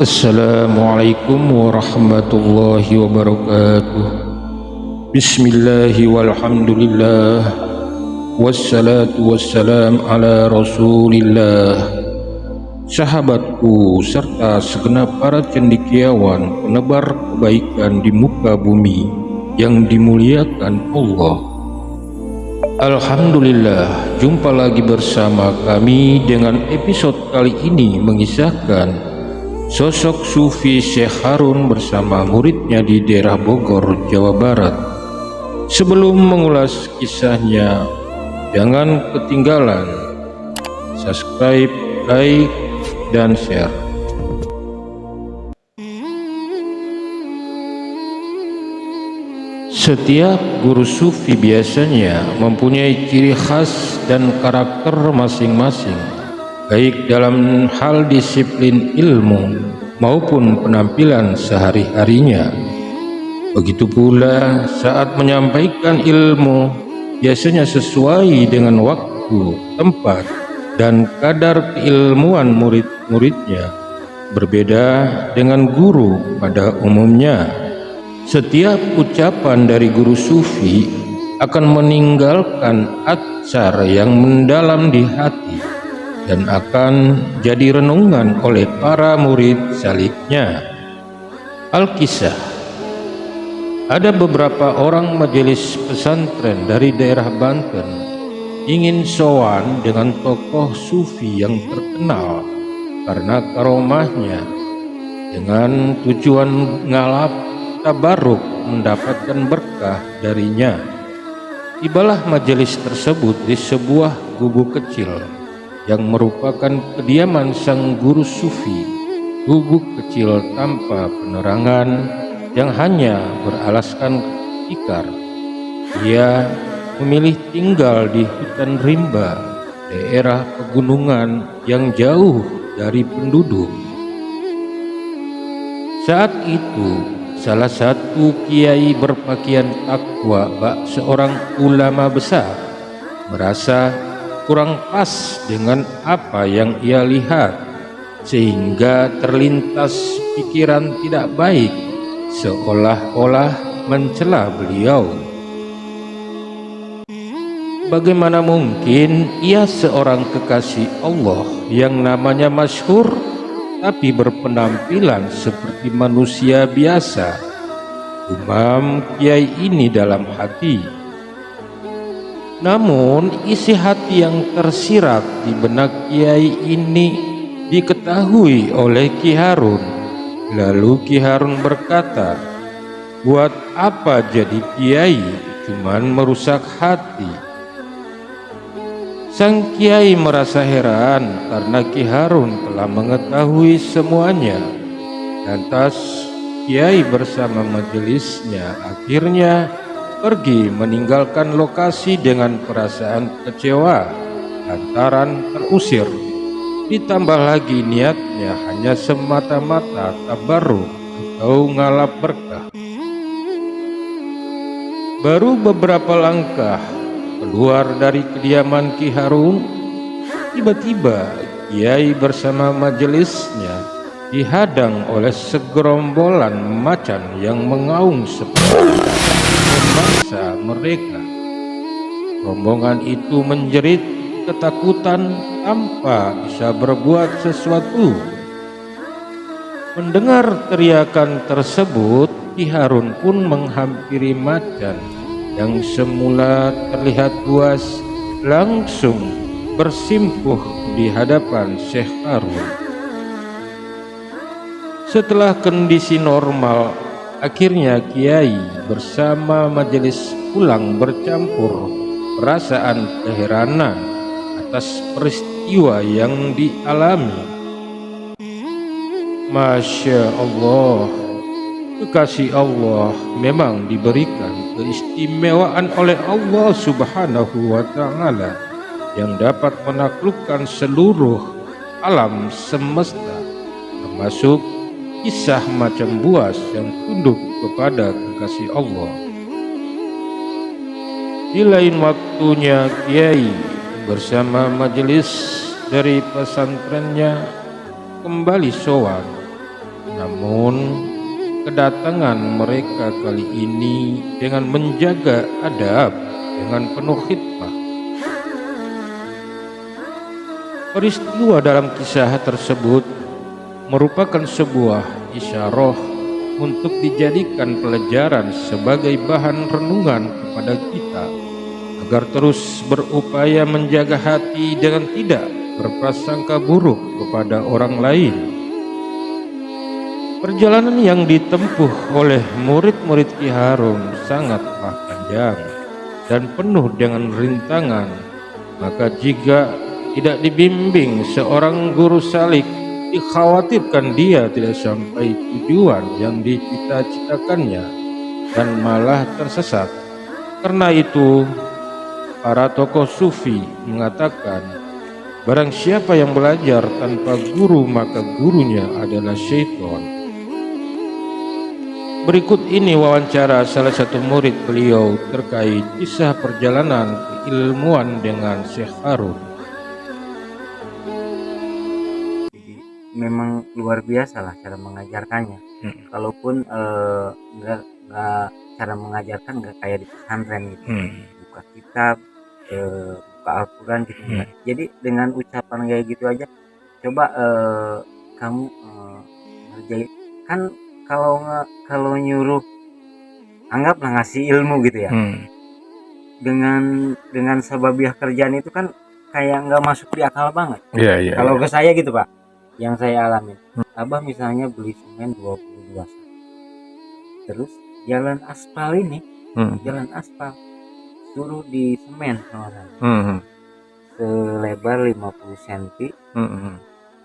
Assalamualaikum warahmatullahi wabarakatuh. Bismillahi walhamdulillah, wassalatu wassalam ala rasulillah. Sahabatku serta segenap para cendekiawan penebar kebaikan di muka bumi yang dimuliakan Allah, alhamdulillah, jumpa lagi bersama kami dengan episode kali ini mengisahkan sosok Sufi Syekh Harun bersama muridnya di daerah Bogor, Jawa Barat. Sebelum mengulas kisahnya, jangan ketinggalan subscribe, like, dan share. Setiap guru Sufi biasanya mempunyai ciri khas dan karakter masing-masing, baik dalam hal disiplin ilmu maupun penampilan sehari-harinya. Begitu pula saat menyampaikan ilmu, biasanya sesuai dengan waktu, tempat, dan kadar keilmuan murid-muridnya. Berbeda dengan guru pada umumnya. Setiap ucapan dari guru Sufi akan meninggalkan atsar yang mendalam di hati dan akan jadi renungan oleh para murid saliknya. Al-Kisah. Ada beberapa orang majelis pesantren dari daerah Banten ingin sowan dengan tokoh Sufi yang terkenal karena karomahnya, dengan tujuan ngalap tabaruk mendapatkan berkah darinya. Tibalah majelis tersebut di sebuah gubuk kecil yang merupakan kediaman sang guru Sufi. Gubuk kecil tanpa penerangan yang hanya beralaskan tikar. Ia memilih tinggal di hutan rimba, daerah pegunungan yang jauh dari penduduk. Saat itu, salah satu kiai berpakaian takwa, seorang ulama besar, merasa kurang pas dengan apa yang ia lihat, sehingga terlintas pikiran tidak baik, seolah-olah mencela beliau. Bagaimana mungkin ia seorang kekasih Allah yang namanya masyhur, tapi berpenampilan seperti manusia biasa? Umam kiai ini dalam hati. Namun isi hati yang tersirat di benak kiai ini diketahui oleh Ki Harun. Lalu Ki Harun berkata, "Buat apa jadi kiai, cuman merusak hati?" Sang kiai merasa heran karena Ki Harun telah mengetahui semuanya. Lantas kiai bersama majelisnya akhirnya pergi meninggalkan lokasi dengan perasaan kecewa lantaran terusir. Ditambah lagi niatnya hanya semata-mata tabarruk atau ngalap berkah. Baru beberapa langkah keluar dari kediaman Ki Harun, tiba-tiba kiai bersama majelisnya dihadang oleh segerombolan macan yang mengaum seperti memaksa mereka. Rombongan itu menjerit ketakutan tanpa bisa berbuat sesuatu. Mendengar teriakan tersebut, Ki Harun pun menghampiri macan yang semula terlihat luas langsung bersimpuh di hadapan Syekh Harun. Setelah kondisi normal, akhirnya Kiai bersama majelis pulang bercampur perasaan keheranan atas peristiwa yang dialami. Masya Allah, kekasih Allah memang diberikan keistimewaan oleh Allah Subhanahu wa Ta'ala yang dapat menaklukkan seluruh alam semesta, termasuk kisah macam buas yang tunduk kepada kekasih Allah. Di lain waktunya Kiai bersama majelis dari pesantrennya kembali sowan. Namun kedatangan mereka kali ini dengan menjaga adab dengan penuh khidmah. Peristiwa dalam kisah tersebut merupakan sebuah isyarah untuk dijadikan pelajaran sebagai bahan renungan kepada kita agar terus berupaya menjaga hati dengan tidak berprasangka buruk kepada orang lain. Perjalanan yang ditempuh oleh murid-murid Ki Harun sangatlah panjang dan penuh dengan rintangan. Maka jika tidak dibimbing seorang guru salik, dikhawatirkan dia tidak sampai tujuan yang dicita-citakannya dan malah tersesat. Karena itu, para tokoh sufi mengatakan, barang siapa yang belajar tanpa guru maka gurunya adalah syaitan. Berikut ini wawancara salah satu murid beliau terkait kisah perjalanan keilmuan dengan Syekh Harun. Jadi memang luar biasa lah cara mengajarkannya. Kalaupun nggak cara mengajarkan nggak kayak di pesantren gitu. Buka kitab, buka Al-Quran gitu. Jadi dengan ucapan kayak gitu aja, coba kamu ngerjain. Kan kalau nyuruh, anggaplah ngasih ilmu gitu ya. Dengan sababiah kerjaan itu kan kayak nggak masuk di akal banget. Kalau ke saya gitu Pak, yang saya alamin. Abah misalnya beli semen 22 sak. Terus jalan aspal ini, jalan aspal suruh di semen sama saya. Selebar 50 cm.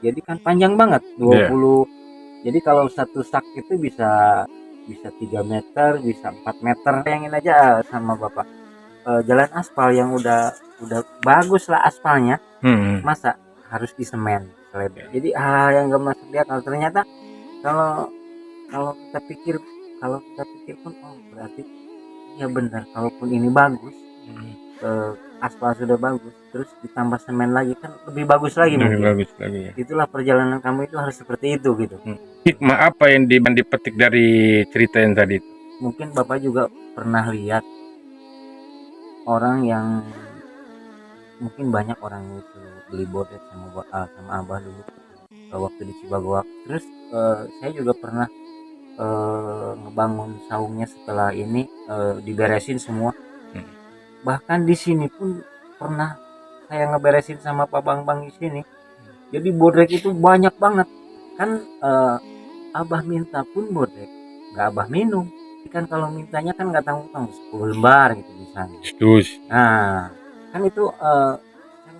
Jadi kan panjang banget 20. Jadi kalau satu sak itu bisa 3 meter, bisa 4 meter. Bayangin aja sama Bapak. Jalan aspal yang udah bagus lah aspalnya. Masa harus di semen selebar. Jadi hal yang gak masuk di akal. Ternyata kalau kita pikir pun berarti ya benar, kalaupun ini bagus, aspal sudah bagus, terus ditambah semen lagi kan lebih bagus lagi. Ya. Itulah perjalanan kamu itu harus seperti itu gitu. Hikmah apa yang dipetik dari cerita yang tadi? Mungkin Bapak juga pernah lihat orang yang mungkin banyak orang itu beli bodet sama Abah dulu waktu di Cibagoa. Terus saya juga pernah ngebangun saungnya setelah ini diberesin semua. Bahkan di sini pun pernah saya ngeberesin sama Pak Bang di sini. Jadi bodrek itu banyak banget. Kan Abah minta pun bodrek nggak Abah minum. Kan kalau mintanya kan nggak tanggung 10 lembar gitu misalnya. Nah, kan itu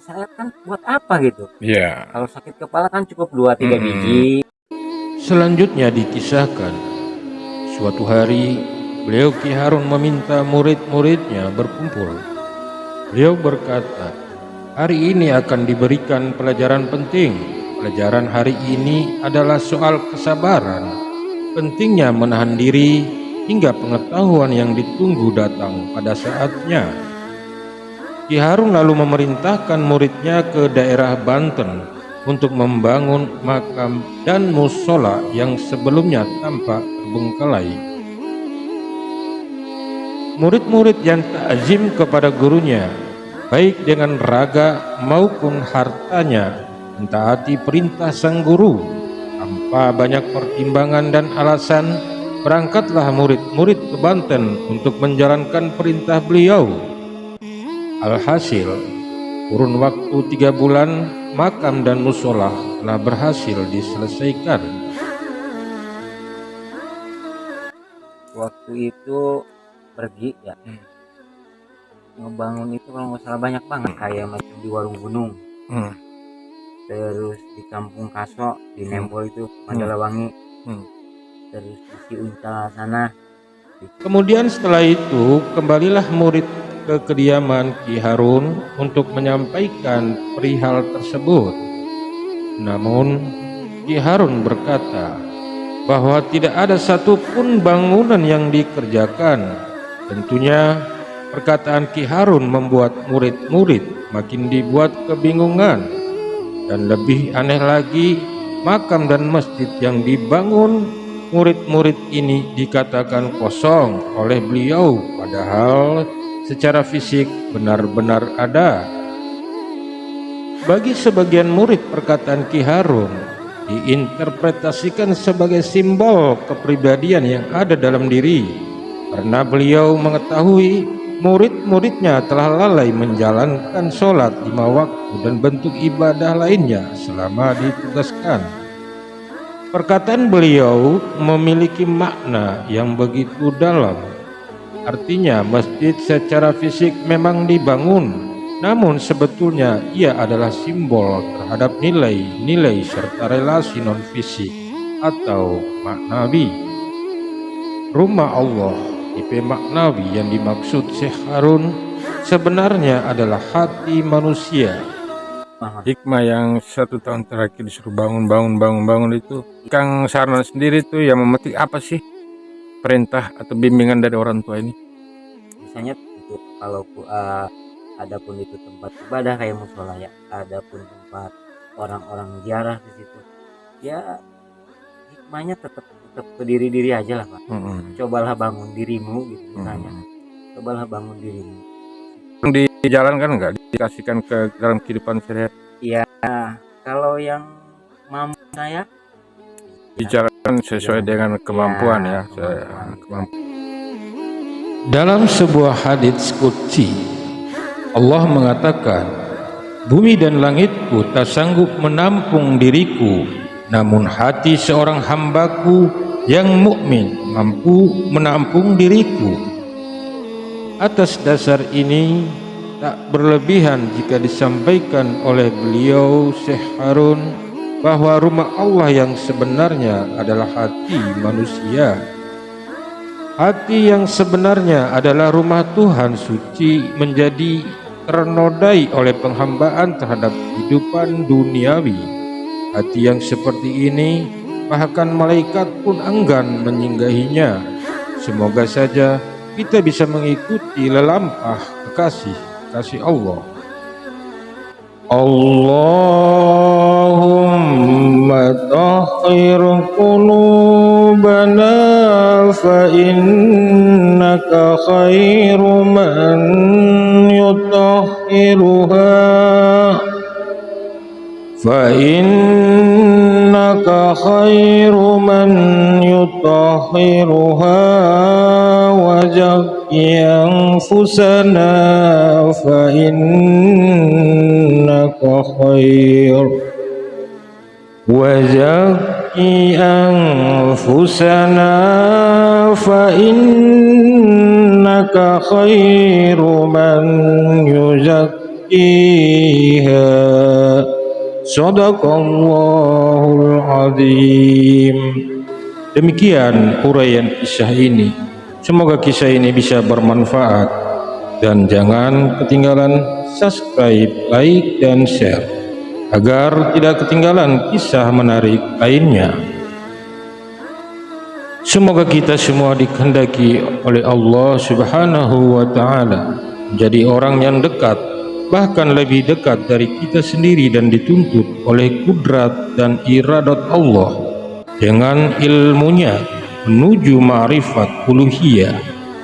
saya kan buat apa gitu. Kalau sakit kepala kan cukup 2-3 biji. Selanjutnya dikisahkan, suatu hari beliau Ki Harun meminta murid-muridnya berkumpul. Beliau berkata, hari ini akan diberikan pelajaran penting. Pelajaran hari ini adalah soal kesabaran. Pentingnya menahan diri hingga pengetahuan yang ditunggu datang pada saatnya. Ki Harun lalu memerintahkan muridnya ke daerah Banten untuk membangun makam dan musola yang sebelumnya tampak terbengkalai. Murid-murid yang takzim kepada gurunya, baik dengan raga maupun hartanya, mentaati perintah sang guru tanpa banyak pertimbangan dan alasan. berangkatlah murid-murid ke Banten untuk menjalankan perintah beliau. Alhasil, kurun waktu 3 bulan, makam dan musola telah berhasil diselesaikan. Waktu itu pergi ya, ngebangun itu kalau nggak salah banyak banget, kayak macam di Warung Gunung, terus di Kampung Kaso, di Nempol itu Mandalawangi, terus di Ciuncal sana. Kemudian setelah itu kembalilah murid ke kediaman Ki Harun untuk menyampaikan perihal tersebut. Namun Ki Harun berkata bahwa tidak ada satupun bangunan yang dikerjakan. Tentunya perkataan Ki Harun membuat murid-murid makin dibuat kebingungan. Dan lebih aneh lagi, makam dan masjid yang dibangun murid-murid ini dikatakan kosong oleh beliau, padahal secara fisik benar-benar ada. Bagi sebagian murid, perkataan Ki Harun diinterpretasikan sebagai simbol kepribadian yang ada dalam diri, karena beliau mengetahui murid-muridnya telah lalai menjalankan sholat 5 waktu dan bentuk ibadah lainnya selama ditugaskan. Perkataan beliau memiliki makna yang begitu dalam. Artinya masjid secara fisik memang dibangun, namun sebetulnya ia adalah simbol terhadap nilai-nilai serta relasi non-fisik atau maknawi. Rumah Allah tipe maknawi yang dimaksud Syekh Harun sebenarnya adalah hati manusia. Hikmah yang 1 tahun terakhir disuruh bangun itu, Kang Sarnan sendiri tuh yang memetik apa sih perintah atau bimbingan dari orang tua ini? Misalnya itu kalau adapun itu tempat ibadah kayak musola ya, adapun tempat orang-orang ziarah di situ, ya hikmahnya tetap ke diri aja lah Pak. Cobalah bangun dirimu gitu misalnya. Cobalah bangun dirimu. Dijalankan nggak, dikasihkan ke dalam kehidupan sehari-hari? Iya, kalau yang mampu saya dijalankan sesuai dengan kemampuan ya. Dalam sebuah hadits qudsi, Allah mengatakan, bumi dan langitku tak sanggup menampung diriku, namun hati seorang hambaku yang mukmin mampu menampung diriku. Atas dasar ini tak berlebihan jika disampaikan oleh beliau Syekh Harun bahwa rumah Allah yang sebenarnya adalah hati manusia. Hati yang sebenarnya adalah rumah Tuhan suci menjadi ternodai oleh penghambaan terhadap kehidupan duniawi. Hati yang seperti ini bahkan malaikat pun enggan menyinggahinya. Semoga saja kita bisa mengikuti lelampah kasih Allah. Allahumma tahhir qulubana fa innaka khairu man yutahhiruha fa innaka khairu man yutahhiruha wazakki anfusana fa innaka khair wazakki anfusana fa innaka khairu man yuzakkiha. Shadaqallahul azim. Demikian uraian kisah ini. Semoga kisah ini bisa bermanfaat, dan jangan ketinggalan subscribe, like, dan share agar tidak ketinggalan kisah menarik lainnya. Semoga kita semua dikehendaki oleh Allah Subhanahu wa Ta'ala menjadi orang yang dekat, bahkan lebih dekat dari kita sendiri, dan dituntut oleh kudrat dan iradat Allah dengan ilmunya menuju ma'rifat uluhiyah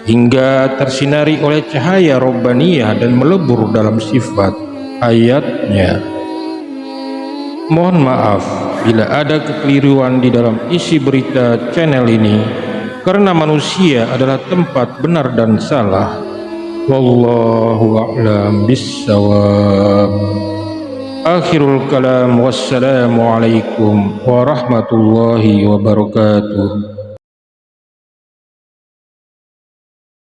hingga tersinari oleh cahaya robbaniyah dan melebur dalam sifat ayatnya. Mohon maaf bila ada kekeliruan di dalam isi berita channel ini. karena manusia adalah tempat benar dan salah. Wallahu a'lam bissawab. Akhirul kalam, wassalamu alaikum warahmatullahi wabarakatuh.